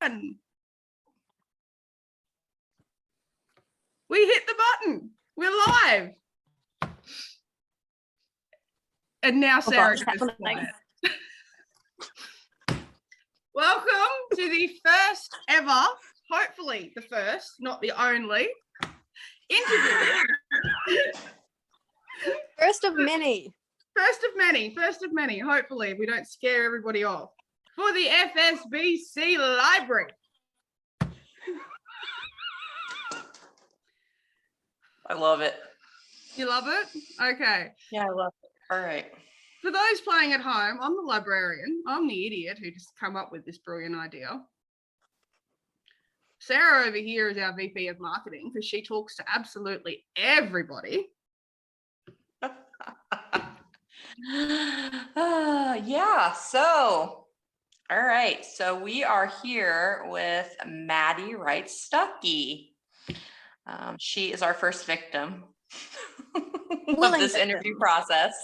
button. We hit the button. We're live. And now Sarah goes quiet. Welcome to the first ever, hopefully the first, not the only, interview. First of many. First of many. Hopefully we don't scare everybody off. For the FSBC library. I love it. You love it? Okay. Yeah, I love it. All right. For those playing at home, I'm the librarian. I'm the idiot who just come up with this brilliant idea. Sarah over here is our VP of marketing because she talks to absolutely everybody. Yeah, so, all right. So we are here with maddiewritesstucky. She is our first victim of this interview process.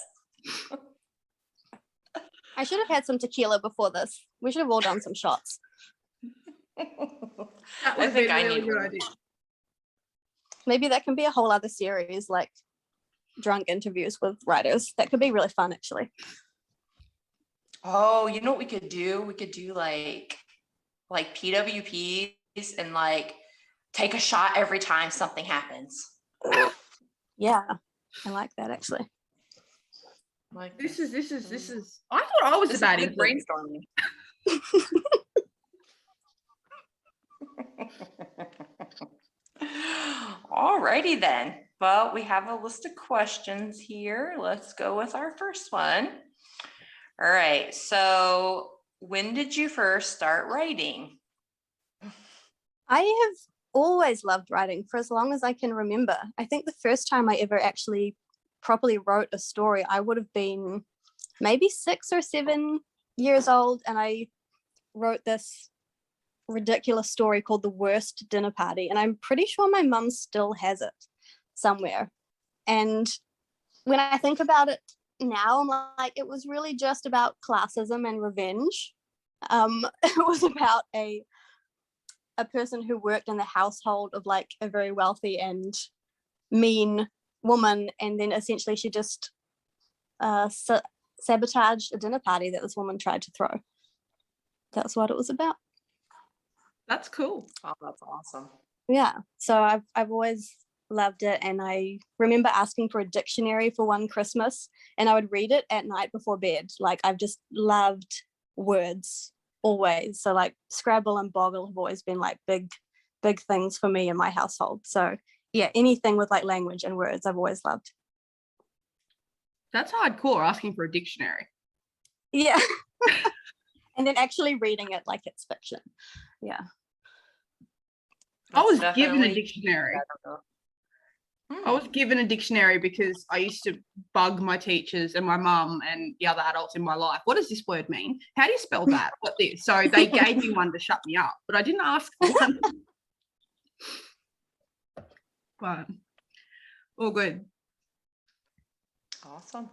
I should have had some tequila before this. We should have all done some shots. I think I need a good idea. Maybe that can be a whole other series, like drunk interviews with writers. That could be really fun, actually. Oh, you know what we could do? We could do like PWPs and like take a shot every time something happens. Yeah, I like that actually. Like this is. I thought I was about it. Brainstorming. Alrighty then. Well, we have a list of questions here. Let's go with our first one. All right. So, when did you first start writing? I have always loved writing for as long as I can remember. I think the first time I ever actually properly wrote a story, I would have been maybe 6 or 7 years old, and I wrote this ridiculous story called The Worst Dinner Party, and I'm pretty sure my mum still has it somewhere. And when I think about it now, I'm like, it was really just about classism and revenge. It was about a person who worked in the household of like a very wealthy and mean woman, and then essentially she just sabotaged a dinner party that this woman tried to throw. That's what it was about. That's cool. Oh, that's awesome. Yeah, so I've always loved it, and I remember asking for a dictionary for one Christmas, and I would read it at night before bed. Like, I've just loved words always. So like Scrabble and Boggle have always been like big things for me in my household. So yeah, anything with like language and words I've always loved. That's hardcore, asking for a dictionary. Yeah. And then actually reading it like it's fiction. Yeah. I was given a dictionary. I was given a dictionary because I used to bug my teachers and my mum and the other adults in my life. What does this word mean? How do you spell that? What this? So they gave me one to shut me up, but I didn't ask for one. But all good. Awesome.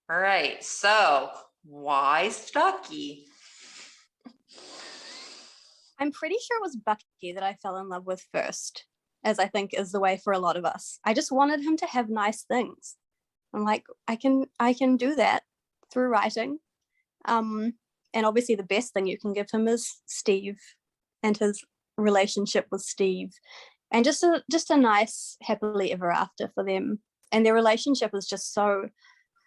All right. So why Stucky? I'm pretty sure it was Bucky that I fell in love with first, as I think is the way for a lot of us. I just wanted him to have nice things. I'm like, I can do that through writing. And obviously the best thing you can give him is Steve and his relationship with Steve, and just a nice happily ever after for them. And their relationship is just so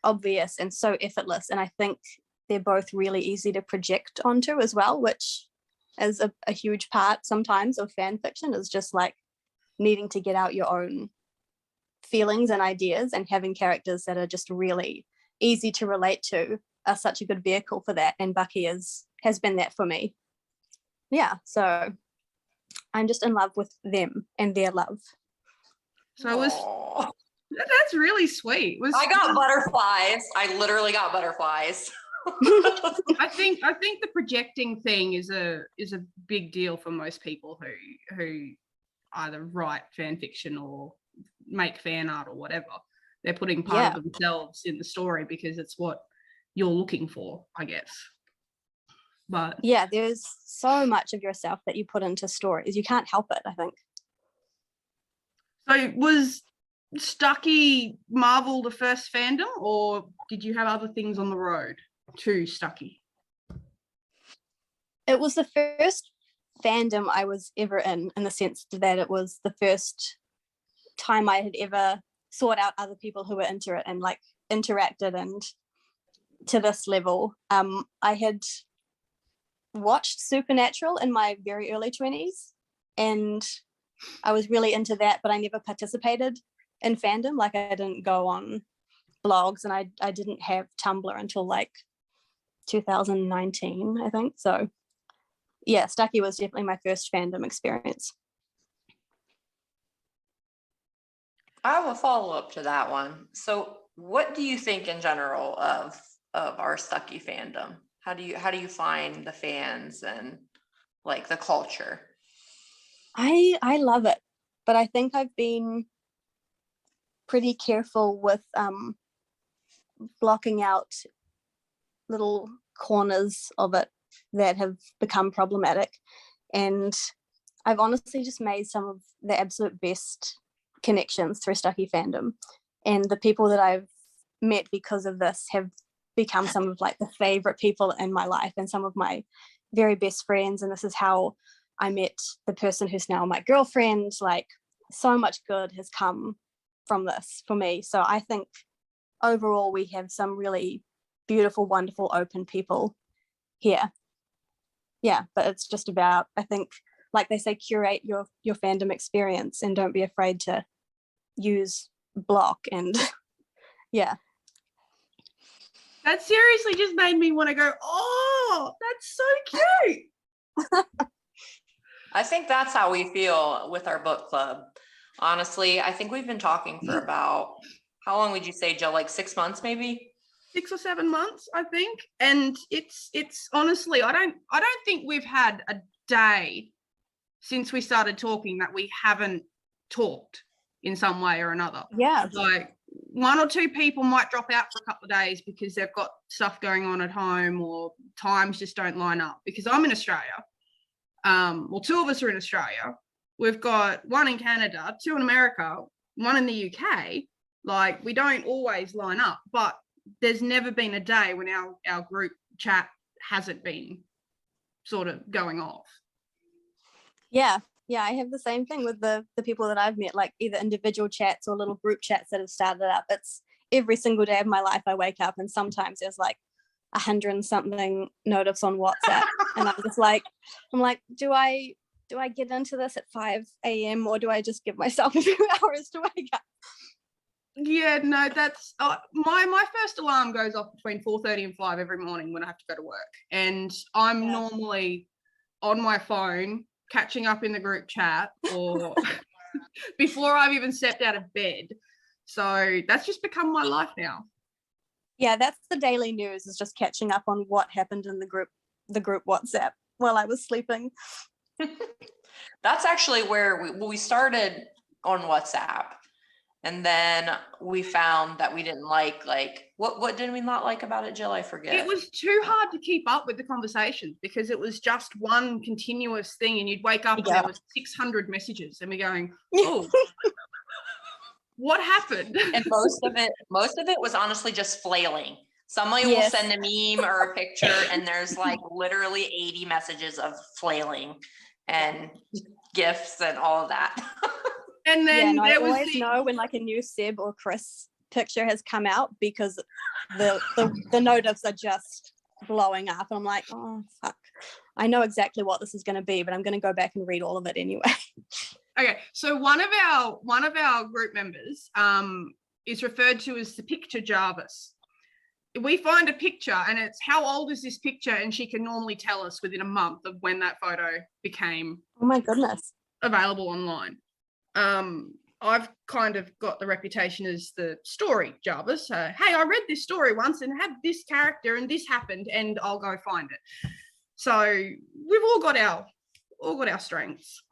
obvious and so effortless. And I think they're both really easy to project onto as well, which is a huge part sometimes of fan fiction, is just like needing to get out your own feelings and ideas, and having characters that are just really easy to relate to are such a good vehicle for that. And Bucky has been that for me. Yeah, so I'm just in love with them and their love. So that's really sweet. I got butterflies. I literally got butterflies. I think the projecting thing is a big deal for most people who either write fan fiction or make fan art or whatever. They're putting part of themselves in the story because it's what you're looking for, I guess. But yeah, there's so much of yourself that you put into stories. You can't help it, I think. so was Stucky Marvel the first fandom, or did you have other things on the road to Stucky? It was the first fandom I was ever in the sense that it was the first time I had ever sought out other people who were into it and like interacted and to this level. I had watched Supernatural in my very early 20s and I was really into that, but I never participated in fandom. Like I didn't go on blogs and I didn't have Tumblr until like 2019, I think. So yeah, Stucky was definitely my first fandom experience. I have a follow-up to that one. So what do you think in general of our Stucky fandom? How do you find the fans and like the culture? I love it, but I think I've been pretty careful with blocking out little corners of it that have become problematic. And I've honestly just made some of the absolute best connections through Stucky fandom. And the people that I've met because of this have become some of like the favorite people in my life and some of my very best friends. And this is how I met the person who's now my girlfriend. Like so much good has come from this for me. So I think overall we have some really beautiful, wonderful, open people here. Yeah, but it's just about, I think, like they say, curate your fandom experience and don't be afraid to use block and yeah. That seriously just made me want to go, oh, that's so cute. I think that's how we feel with our book club. Honestly, I think we've been talking for about, how long would you say, Jill? Like 6 months, maybe? 6 or 7 months, I think. And it's honestly, I don't think we've had a day since we started talking that we haven't talked in some way or another. Yeah. Like 1 or 2 people might drop out for a couple of days because they've got stuff going on at home or times just don't line up, because I'm in Australia. Well, 2 of us are in Australia. We've got 1 in Canada, 2 in America, 1 in the UK. Like we don't always line up, but there's never been a day when our group chat hasn't been sort of going off. Yeah, I have the same thing with the people that I've met, like either individual chats or little group chats that have started up. It's every single day of my life I wake up and sometimes there's like 100 and something notifs on WhatsApp and I'm like, do I get into this at 5 a.m. or do I just give myself a few hours to wake up? Yeah, no, that's my first alarm goes off between 4:30 and 5 every morning when I have to go to work, and I'm normally on my phone catching up in the group chat or before I've even stepped out of bed. So that's just become my life now. Yeah, that's the daily news, is just catching up on what happened in the group WhatsApp while I was sleeping. That's actually where we started on WhatsApp. And then we found that we didn't like what did we not like about it, Jill? I forget. It was too hard to keep up with the conversations because it was just one continuous thing, and you'd wake up and there was 600 messages and we're going, oh, what happened? And most of it was honestly just flailing. Somebody will send a meme or a picture and there's like literally 80 messages of flailing and gifs and all of that. And then I always know when like a new Seb or Chris picture has come out because the notifs are just blowing up and I'm like, oh fuck, I know exactly what this is going to be, but I'm going to go back and read all of it anyway. Okay, so one of our group members is referred to as the picture Jarvis. We find a picture and it's how old is this picture, and she can normally tell us within a month of when that photo became available online. I've kind of got the reputation as the story Jarvis. Hey, I read this story once and had this character and this happened, and I'll go find it. So we've all got our strengths.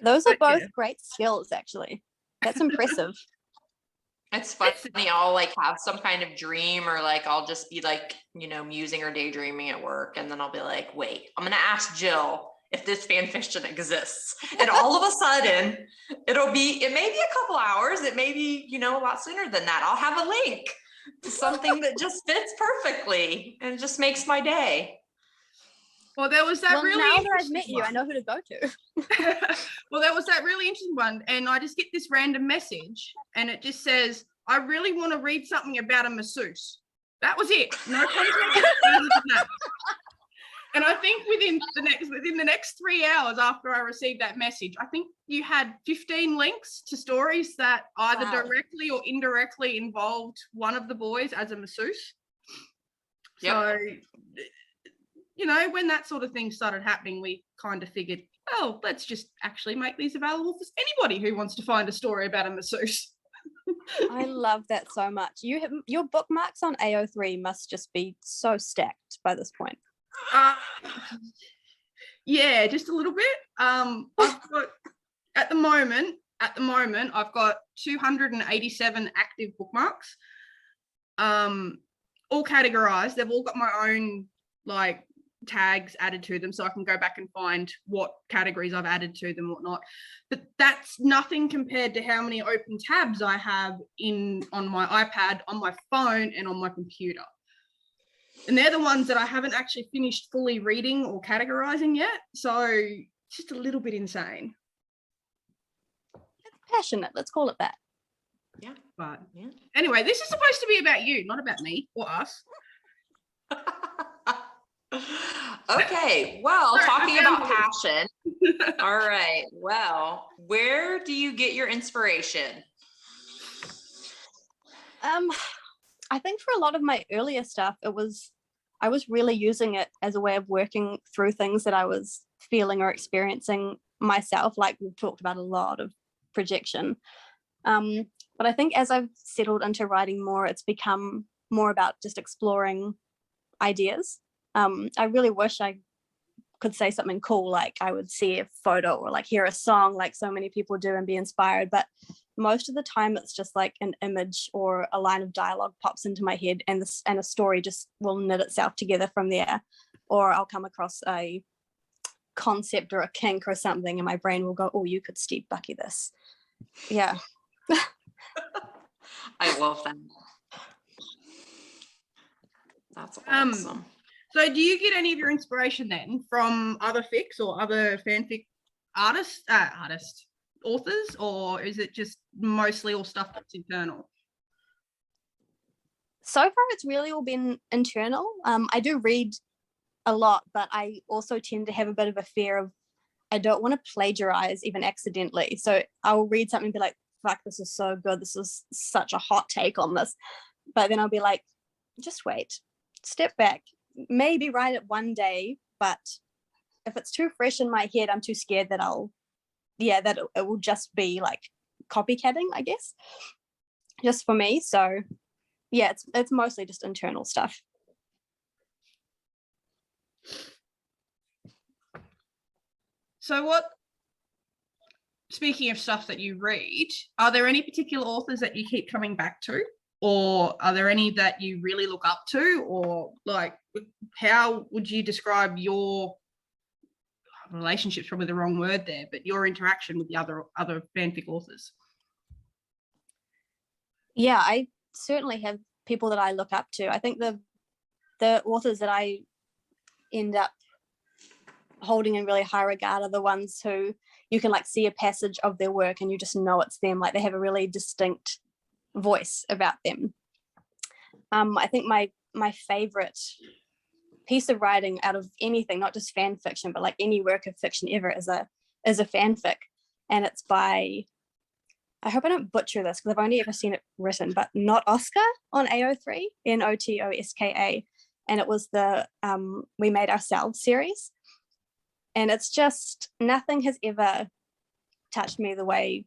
Those are both great skills, actually. That's impressive. It's funny. I'll like have some kind of dream, or like I'll just be like, musing or daydreaming at work. And then I'll be like, wait, I'm going to ask Jill if this fan fiction exists. And all of a sudden it may be a couple hours. It may be, a lot sooner than that. I'll have a link to something that just fits perfectly and just makes my day. Well, there was that Well, really now that I've interesting met you, one. I know who to go to. Well, there was that really interesting one, and I just get this random message, and it just says, "I really want to read something about a masseuse." That was it. No context. And I think within the next 3 hours after I received that message, I think you had 15 links to stories that either directly or indirectly involved one of the boys as a masseuse. Yep. So, when that sort of thing started happening, we kind of figured, oh, let's just actually make these available for anybody who wants to find a story about a masseuse. I love that so much. Your bookmarks on AO3 must just be so stacked by this point. Yeah, just a little bit. I've got at the moment I've got 287 active bookmarks, all categorized. They've all got my own like tags added to them, so I can go back and find what categories I've added to them, whatnot. But that's nothing compared to how many open tabs I have on my iPad, on my phone, and on my computer. And they're the ones that I haven't actually finished fully reading or categorizing yet. So it's just a little bit insane. It's passionate. Let's call it that. Yeah. But anyway, this is supposed to be about you, not about me or us. Okay, well, talking about passion. All right, well, where do you get your inspiration? I think for a lot of my earlier stuff, I was really using it as a way of working through things that I was feeling or experiencing myself. Like we've talked about a lot of projection. But I think as I've settled into writing more, it's become more about just exploring ideas. I really wish I could say something cool, like I would see a photo or like hear a song like so many people do and be inspired. But most of the time it's just like an image or a line of dialogue pops into my head, and a story just will knit itself together from there. Or I'll come across a concept or a kink or something and my brain will go, oh, you could Steve Bucky this. Yeah. I love that. That's awesome. So do you get any of your inspiration then from other fics or other fanfic authors, or is it just mostly all stuff that's internal? So far it's really all been internal. I do read a lot, but I also tend to have a bit of a fear of, I don't want to plagiarize even accidentally. So I'll read something and be like, fuck, this is so good, this is such a hot take on this. But then I'll be like, just wait, step back, maybe write it one day, but if it's too fresh in my head, I'm too scared that that it will just be like copycatting, I guess, just for me. So yeah, it's mostly just internal stuff. So speaking of stuff that you read, are there any particular authors that you keep coming back to? Or are there any that you really look up to? Or like, how would you describe your relationship's probably the wrong word there, but your interaction with the other fanfic authors? Yeah, I certainly have people that I look up to. I think the authors that I end up holding in really high regard are the ones who you can like see a passage of their work and you just know it's them. Like they have a really distinct voice about them. I think my favorite piece of writing out of anything, not just fan fiction, but like any work of fiction ever, is a fanfic, and it's by, I hope I don't butcher this because I've only ever seen it written, but Not Oscar on AO3, NOTOSKA, and it was the We Made Ourselves series, and it's just, nothing has ever touched me the way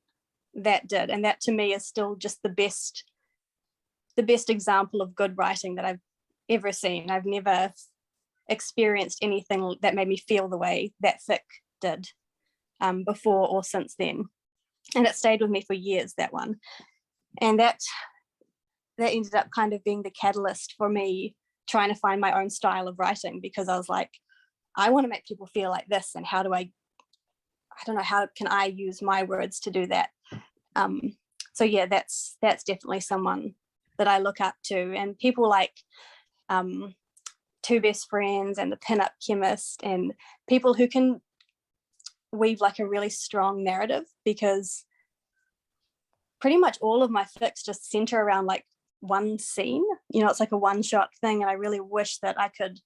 that did, and that to me is still just the best example of good writing that I've ever seen. I've never experienced anything that made me feel the way that fic did before or since then, and it stayed with me for years, that one. And that ended up kind of being the catalyst for me trying to find my own style of writing, because I was like, I want to make people feel like this, and how don't know, how can I use my words to do that? So yeah, that's definitely someone that I look up to, and people like Two Best Friends and The Pinup Chemist, and people who can weave like a really strong narrative, because pretty much all of my fics just center around like one scene. You know, it's like a one-shot thing, and I really wish that I could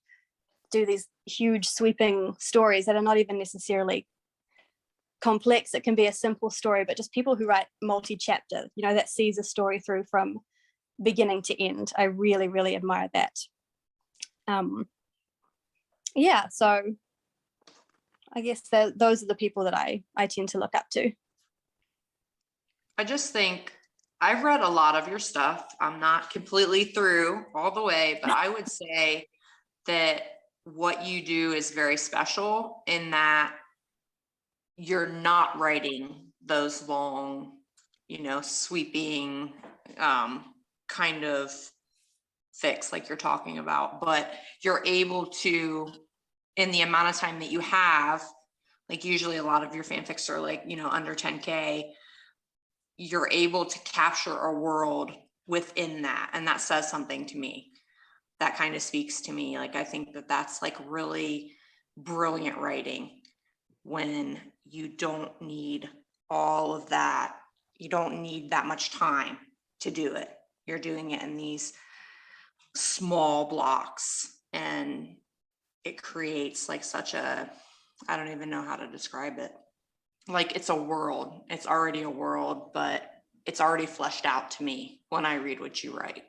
do these huge sweeping stories that are not even necessarily complex. It can be a simple story, but just people who write multi-chapter, you know, that sees a story through from beginning to end. I really, really admire that. Yeah, so I guess those are the people that I tend to look up to. I just think I've read a lot of your stuff. I'm not completely through all the way, but I would say that what you do is very special in that you're not writing those long, you know, sweeping kind of fics like you're talking about, but you're able to, in the amount of time that you have, like usually a lot of your fanfics are like, you know, under 10K, you're able to capture a world within that. And that says something to me. That kind of speaks to me. Like, I think that that's like really brilliant writing when you don't need all of that. You don't need that much time to do it. You're doing it in these small blocks, and it creates like such a, I don't even know how to describe it. Like, it's a world. It's already a world, but it's already fleshed out to me when I read what you write.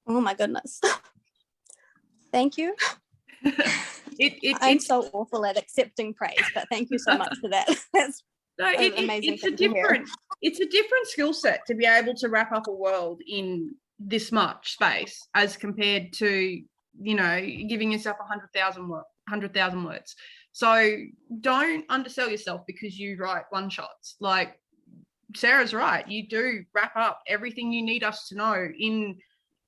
Oh my goodness. Thank you. I'm so awful at accepting praise, but thank you so much for that. That's amazing. It's a different skill set to be able to wrap up a world in this much space as compared to, you know, giving yourself 100,000 words. So don't undersell yourself because you write one shots. Like Sarah's right, you do wrap up everything you need us to know in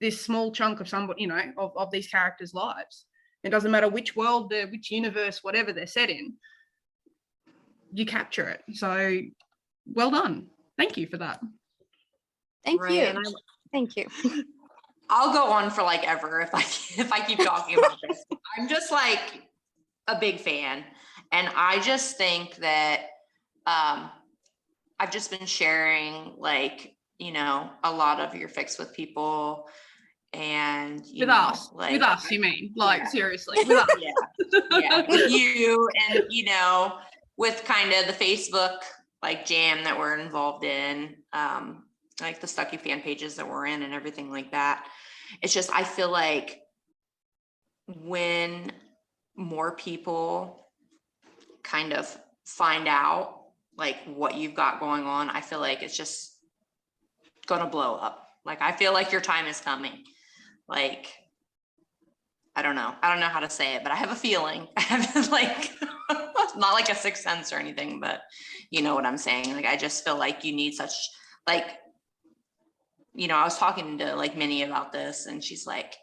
this small chunk of somebody, you know, of these characters' lives. It doesn't matter which world, which universe, whatever they're set in, you capture it. So well done. Thank you for that. Thank you. Thank you. I'll go on for like ever if I keep talking about this. I'm just like a big fan, and I just think that I've just been sharing, like, you know, a lot of your fics with people, and with us, you mean? Like, yeah. Seriously, with us. yeah, with you, and you know, with kind of the Facebook like jam that we're involved in, like the Stucky fan pages that we're in and everything like that. It's just, I feel like when more people kind of find out like what you've got going on, I feel like it's just gonna blow up. Like, I feel like your time is coming. Like, I don't know how to say it, but I have a feeling. I have like, not like a sixth sense or anything, but you know what I'm saying? Like, I just feel like you need such, like, you know, I was talking to like Minnie about this, and she's like,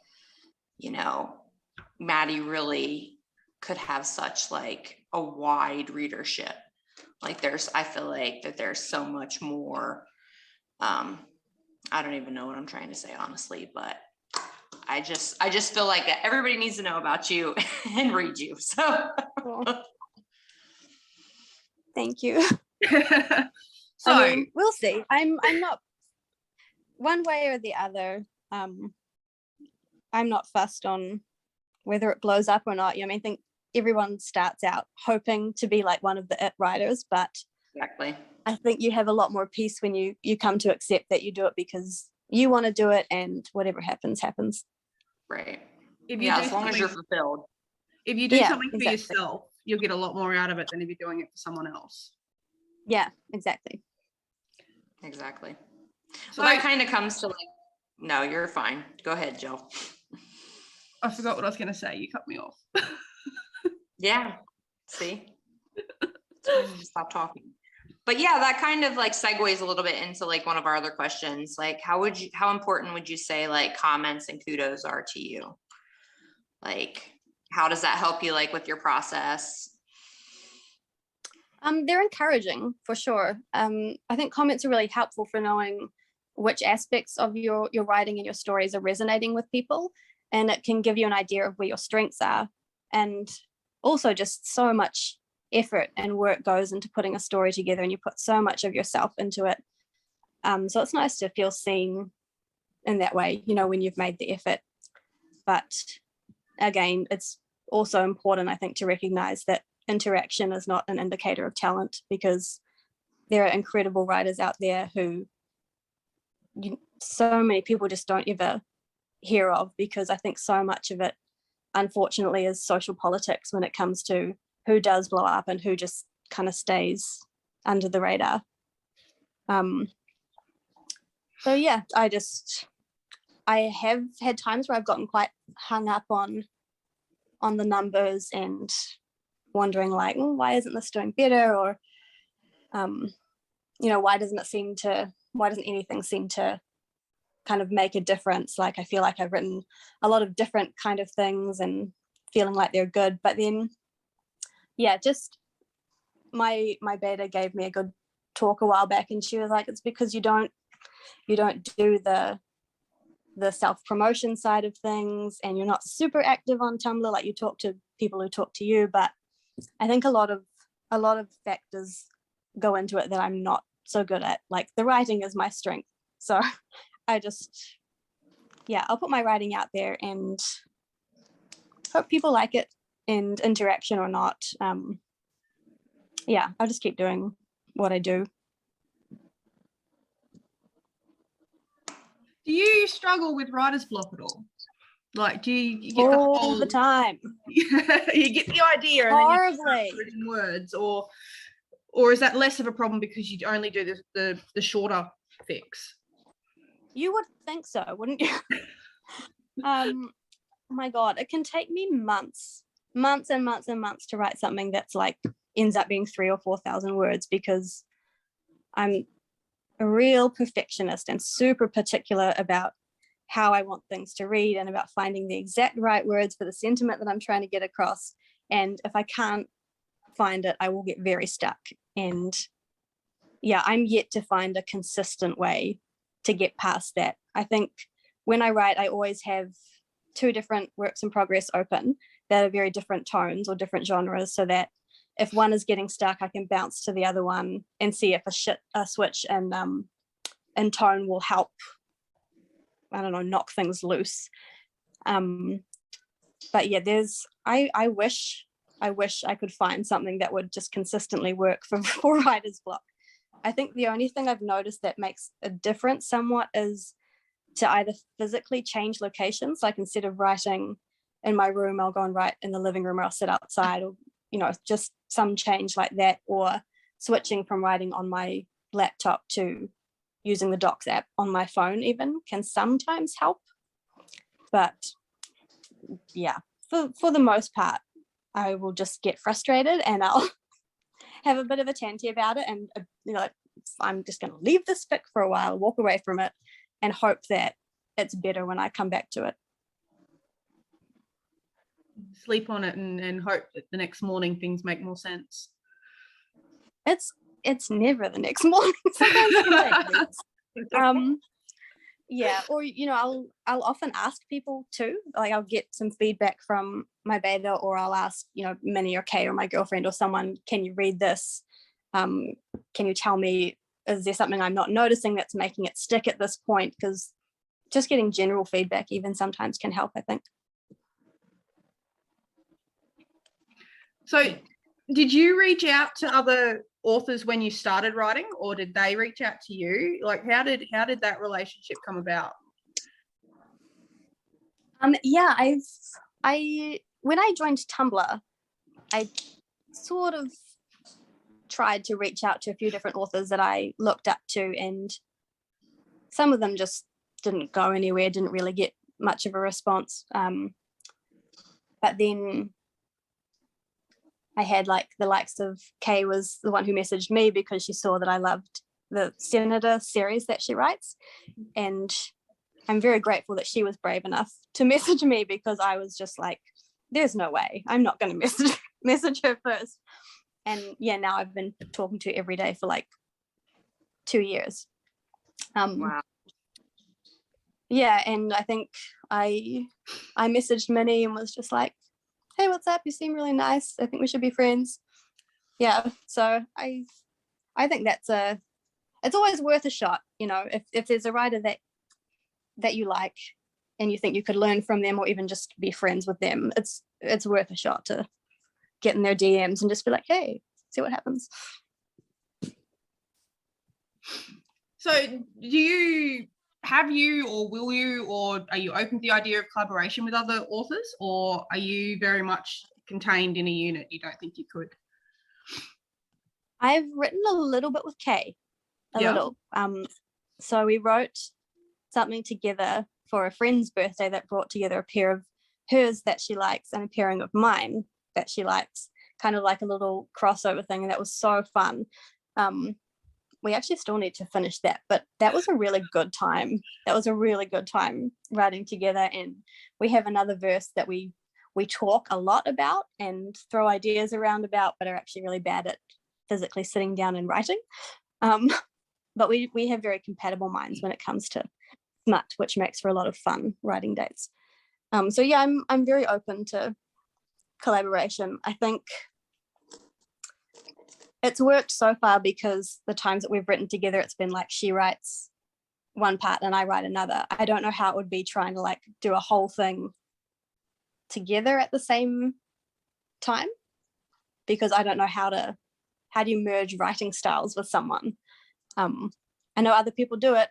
you know, Maddie really could have such like a wide readership. Like, I feel like that there's so much more. I don't even know what I'm trying to say, honestly, but I just feel like everybody needs to know about you and read you. So thank you. So I mean, we'll see. I'm not one way or the other. I'm not fussed on whether it blows up or not. You know, I mean, I think everyone starts out hoping to be like one of the it writers, but exactly. I think you have a lot more peace when you come to accept that you do it because you want to do it, and whatever happens, happens. Right. As long as you're fulfilled. If you do something for yourself, you'll get a lot more out of it than if you're doing it for someone else. Yeah, exactly. Exactly. So that kind of comes to like, no, you're fine. Go ahead, Jill. I forgot what I was going to say. You cut me off. Yeah. See? Stop talking. But yeah, that kind of like segues a little bit into like one of our other questions. Like, how important would you say like comments and kudos are to you? Like, how does that help you like with your process? They're encouraging for sure. I think comments are really helpful for knowing which aspects of your writing and your stories are resonating with people, and it can give you an idea of where your strengths are. And also just so much effort and work goes into putting a story together, and you put so much of yourself into it. So it's nice to feel seen in that way, you know, when you've made the effort. But again, it's also important, I think, to recognize that interaction is not an indicator of talent, because there are incredible writers out there who so many people just don't ever hear of, because I think so much of it, unfortunately, is social politics when it comes to who does blow up and who just kind of stays under the radar. So yeah, I have had times where I've gotten quite hung up on the numbers and wondering like, why isn't this doing better? Or, you know, why doesn't anything seem to kind of make a difference? Like, I feel like I've written a lot of different kind of things and feeling like they're good. But then, yeah, just my beta gave me a good talk a while back, and she was like, it's because you don't do the self-promotion side of things, and you're not super active on Tumblr, like you talk to people who talk to you. But I think a lot of factors go into it that I'm not so good at. Like, the writing is my strength, so I'll put my writing out there and hope people like it, and interaction or not, I'll just keep doing what I do. Do you struggle with writer's block at all? Like, do you get all the time? You get the idea horribly, and then you start in words, or is that less of a problem because you only do the shorter fix? You would think so, wouldn't you? Oh my God, it can take me months and months and months to write something that's like ends up being 3,000 or 4,000 words, because I'm a real perfectionist and super particular about how I want things to read and about finding the exact right words for the sentiment that I'm trying to get across. And if I can't find it, I will get very stuck. And yeah, I'm yet to find a consistent way to get past that. I think when I write, I always have 2 different works in progress open that are very different tones or different genres, so that if one is getting stuck, I can bounce to the other one and see if a switch in tone will help, I don't know, knock things loose. But yeah, I wish I could find something that would just consistently work for writer's block. I think the only thing I've noticed that makes a difference somewhat is to either physically change locations, like instead of writing in my room, I'll go and write in the living room, or I'll sit outside, or, you know, just some change like that, or switching from writing on my laptop to using the Docs app on my phone even can sometimes help. But yeah, for the most part, I will just get frustrated and I'll have a bit of a tanty about it, and you know, I'm just going to leave this fic for a while, walk away from it, and hope that it's better when I come back to it. Sleep on it and hope that the next morning things make more sense. It's never the next morning. Sometimes it takes yeah, or you know, I'll often ask people too. Like, I'll get some feedback from my beta, or I'll ask, you know, Minnie or Kay or my girlfriend or someone, can you read this? Can you tell me, is there something I'm not noticing that's making it stick at this point? Because just getting general feedback even sometimes can help, I think. So did you reach out to other authors when you started writing, or did they reach out to you? Like, how did that relationship come about? Yeah, when I joined Tumblr, I sort of tried to reach out to a few different authors that I looked up to, and some of them just didn't go anywhere, didn't really get much of a response. But then I had like the likes of Kay was the one who messaged me because she saw that I loved the Senator series that she writes. And I'm very grateful that she was brave enough to message me, because I was just like, there's no way. I'm not going to message her first. And yeah, now I've been talking to her every day for like 2 years. Wow. Yeah, and I think I messaged Minnie and was just like, hey, what's up? You seem really nice. I think we should be friends. Yeah, so I think it's always worth a shot, you know, if there's a writer that you like and you think you could learn from them or even just be friends with them, it's worth a shot to get in their DMs and just be like, hey, see what happens. So have you or will you, or are you open to the idea of collaboration with other authors, or are you very much contained in a unit? You don't think you could? I've written a little bit with Kay, a little. So we wrote something together for a friend's birthday that brought together a pair of hers that she likes and a pairing of mine that she likes, kind of like a little crossover thing, and that was so fun. We actually still need to finish that, but that was a really good time. That was a really good time writing together, and we have another verse that we talk a lot about and throw ideas around about, but are actually really bad at physically sitting down and writing. But we have very compatible minds when it comes to smut, which makes for a lot of fun writing dates. So yeah, I'm very open to collaboration. I think it's worked so far because the times that we've written together, it's been like she writes one part and I write another. I don't know how it would be trying to like do a whole thing together at the same time, because I don't know how do you merge writing styles with someone. I know other people do it.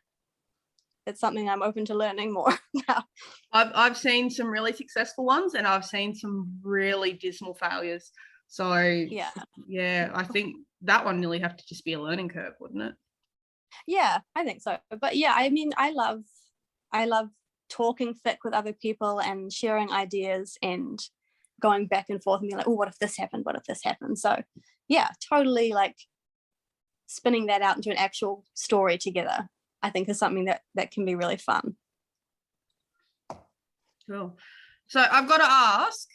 It's something I'm open to learning more now. I've seen some really successful ones and I've seen some really dismal failures. So yeah, I think that one nearly have to just be a learning curve, wouldn't it? Yeah, I think so. But yeah, I mean, I love talking fic with other people and sharing ideas and going back and forth and being like, oh, what if this happened? What if this happened? So yeah, totally like spinning that out into an actual story together, I think is something that can be really fun. Cool. So I've got to ask,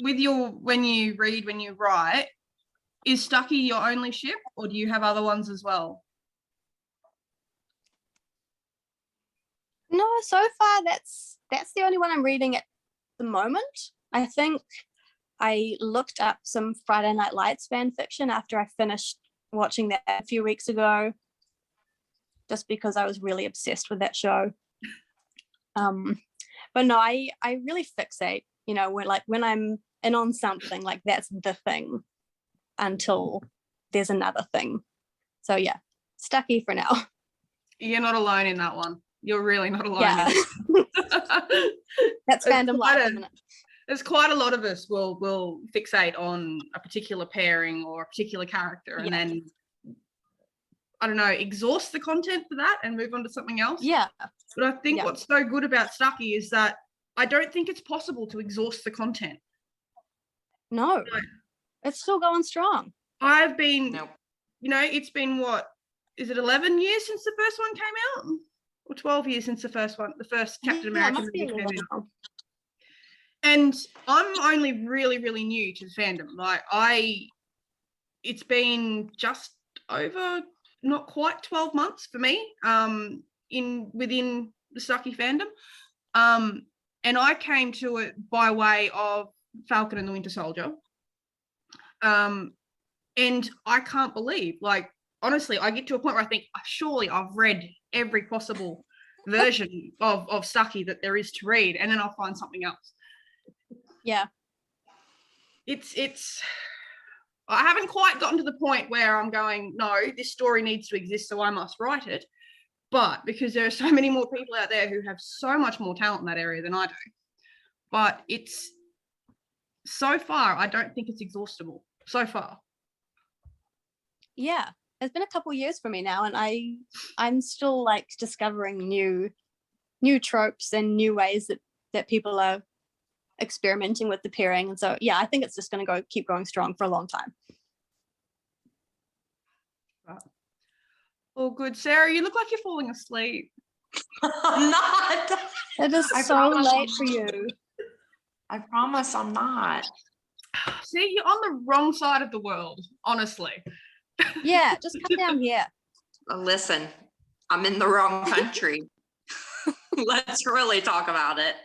with when you read, when you write, is Stucky your only ship, or do you have other ones as well? No, so far that's the only one I'm reading at the moment. I think I looked up some Friday Night Lights fan fiction after I finished watching that a few weeks ago, just because I was really obsessed with that show. But no, I really fixate, you know, when I'm in on something, like that's the thing until there's another thing. So yeah, Stucky for now. You're not alone in that one. You're really not alone. Yeah. That's fandom life, isn't it? There's quite a lot of us will fixate on a particular pairing or a particular character and then, I don't know, exhaust the content for that and move on to something else. Yeah. But I think what's so good about Stucky is that I don't think it's possible to exhaust the content. No, it's still going strong. I've been, you know, it's been what, is it 11 years since the first one came out? Or 12 years since the first Captain America movie came out. And I'm only really, really new to the fandom. Like it's been just over, not quite 12 months for me, within the Stucky fandom. And I came to it by way of Falcon and the Winter Soldier. And I can't believe, like, honestly, I get to a point where I think, surely I've read every possible version of Stucky that there is to read, and then I'll find something else. Yeah. It's I haven't quite gotten to the point where I'm going, no, this story needs to exist, so I must write it. But because there are so many more people out there who have so much more talent in that area than I do. But it's, so far, I don't think it's exhaustible. So far. Yeah. It's been a couple of years for me now, and I'm still like discovering new tropes and new ways that people are experimenting with the pairing. And so, yeah, I think it's just going to keep going strong for a long time. All good. Sarah, you look like you're falling asleep. I'm not. It is so late for you. I promise I'm not. See, you're on the wrong side of the world, honestly. Yeah, just come down here. Listen, I'm in the wrong country. Let's really talk about it.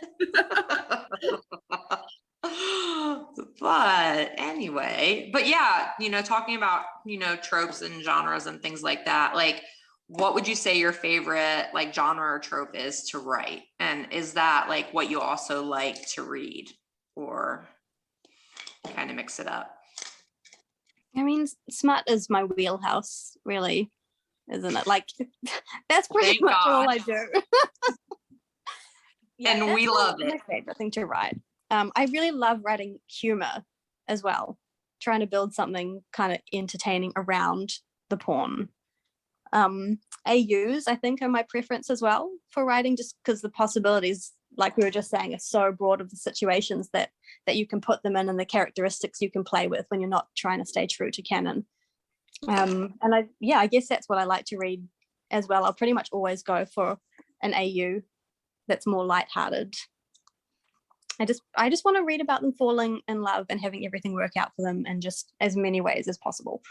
But anyway, yeah, talking about, tropes and genres and things like that, like, what would you say your favorite like genre or trope is to write? And is that like what you also like to read, or kind of mix it up? I mean, smut is my wheelhouse, really, isn't it? Like, that's pretty much all I do. Yeah, and we love it. My favorite thing to write. I really love writing humor as well, trying to build something kind of entertaining around the porn. AUs, I think, are my preference as well for writing, just because the possibilities, like we were just saying, are so broad of the situations that you can put them in, and the characteristics you can play with when you're not trying to stay true to canon. And I guess that's what I like to read as well. I'll pretty much always go for an AU that's more lighthearted. I just want to read about them falling in love and having everything work out for them in just as many ways as possible.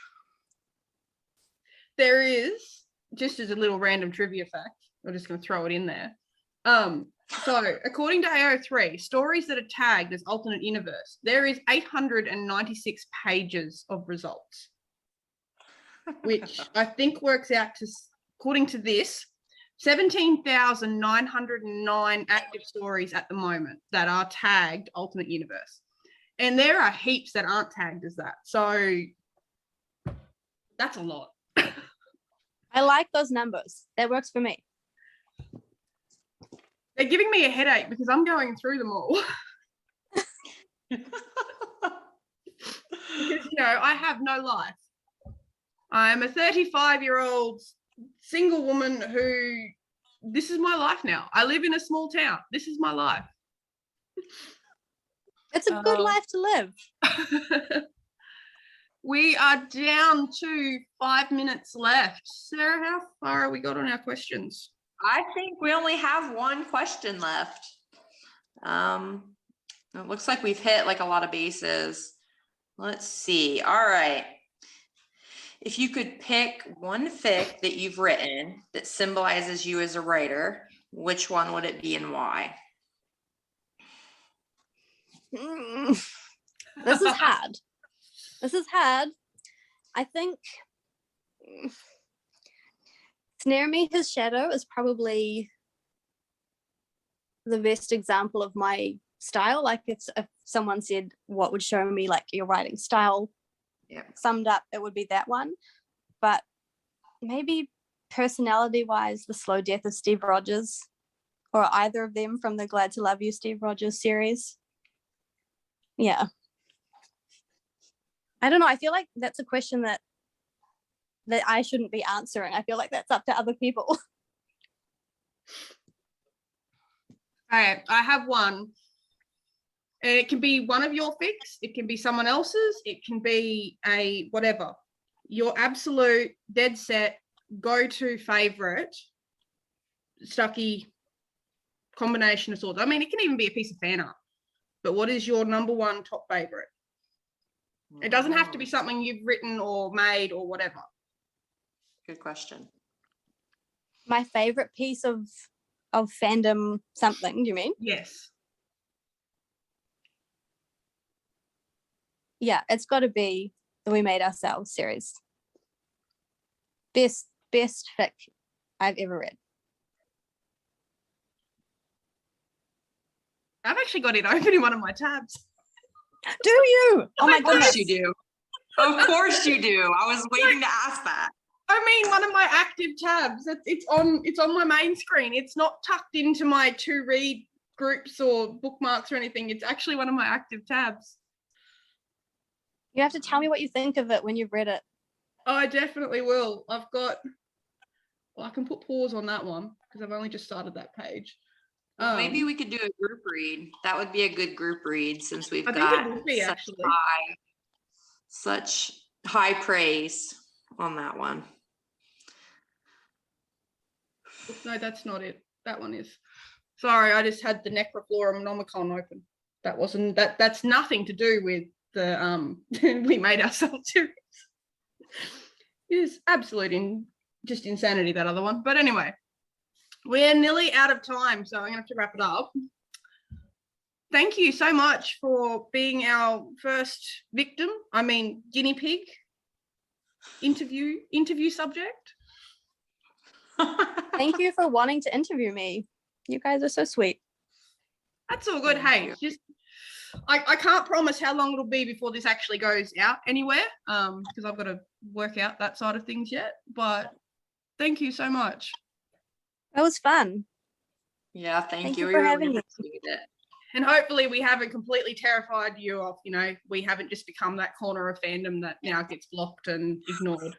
There is, just as a little random trivia fact, we're just going to throw it in there. So according to AO3, stories that are tagged as alternate universe, there is 896 pages of results, which I think works out to, according to this, 17,909 active stories at the moment that are tagged alternate universe. And there are heaps that aren't tagged as that. So that's a lot. I like those numbers. That works for me. They're giving me a headache because I'm going through them all. Because, I have no life. I'm a 35-year-old single woman who, this is my life now. I live in a small town. This is my life. It's a good life to live. We are down to 5 minutes left. Sarah, how far have we got on our questions? I think we only have one question left. It looks like we've hit like a lot of bases. Let's see. All right. If you could pick one fic that you've written that symbolizes you as a writer, which one would it be and why? This is hard. I think Snare Me His Shadow is probably the best example of my style. Like, if someone said what would show me like your writing style, summed up, it would be that one. But maybe personality wise, The Slow Death of Steve Rogers, or either of them from the Glad to Love You Steve Rogers series. Yeah, I don't know, I feel like that's a question that I shouldn't be answering. I feel like that's up to other people. All right, I have one. It can be one of your fics, it can be someone else's, it can be a whatever. Your absolute dead set go-to favorite Stucky combination of sorts. I mean, it can even be a piece of fan art, but what is your number one top favorite? It doesn't have to be something you've written or made or whatever. Good question. My favorite piece of fandom something, do you mean? Yes. Yeah, it's got to be the We Made Ourselves series. Best fic I've ever read. I've actually got it open in one of my tabs. Do you? Oh my goodness. Of course you do. Of course you do. I was waiting to ask that. I mean, one of my active tabs. It's on my main screen. It's not tucked into my to read groups or bookmarks or anything. It's actually one of my active tabs. You have to tell me what you think of it when you've read it. Oh, I definitely will. I can put pause on that one because I've only just started that page. Well, maybe we could do a group read. That would be a good group read since we've I think it got would be, actually. such high praise on that one. No, that's not it. That one is. Sorry, I just had the Necroflorum Nomicon open. That wasn't that's nothing to do with the we made ourselves serious. It is absolute just insanity, that other one. But anyway, we're nearly out of time, so I'm gonna have to wrap it up. Thank you so much for being our first victim, guinea pig interview subject. Thank you for wanting to interview me. You guys are so sweet. That's all good. Hey, just I can't promise how long it'll be before this actually goes out anywhere, because I've got to work out that side of things yet. But thank you so much. That was fun. Yeah, thank you. You We for really having me. appreciate it. And hopefully we haven't completely terrified you off. We haven't just become that corner of fandom that now gets blocked and ignored.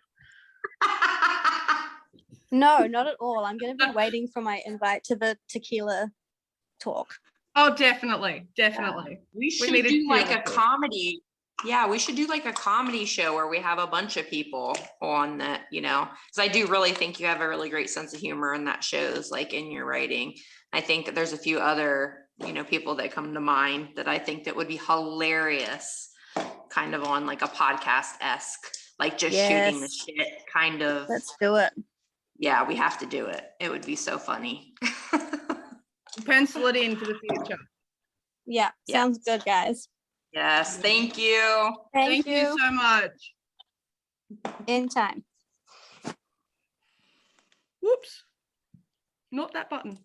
No, not at all. I'm going to be waiting for my invite to the tequila talk. Oh, definitely. Yeah. We should need to do like deal a with it. comedy. Yeah, we should do like a comedy show where we have a bunch of people on that, because I do really think you have a really great sense of humor, and that shows like in your writing. I think there's a few other, people that come to mind that I think that would be hilarious, kind of on like a podcast-esque, like just shooting the shit kind of. Let's do it. Yeah, we have to do it. It would be so funny. Pencil it in for the future. Yeah, sounds good, guys. Yes, thank you. Thank you so much. Anytime. Whoops. Not that button.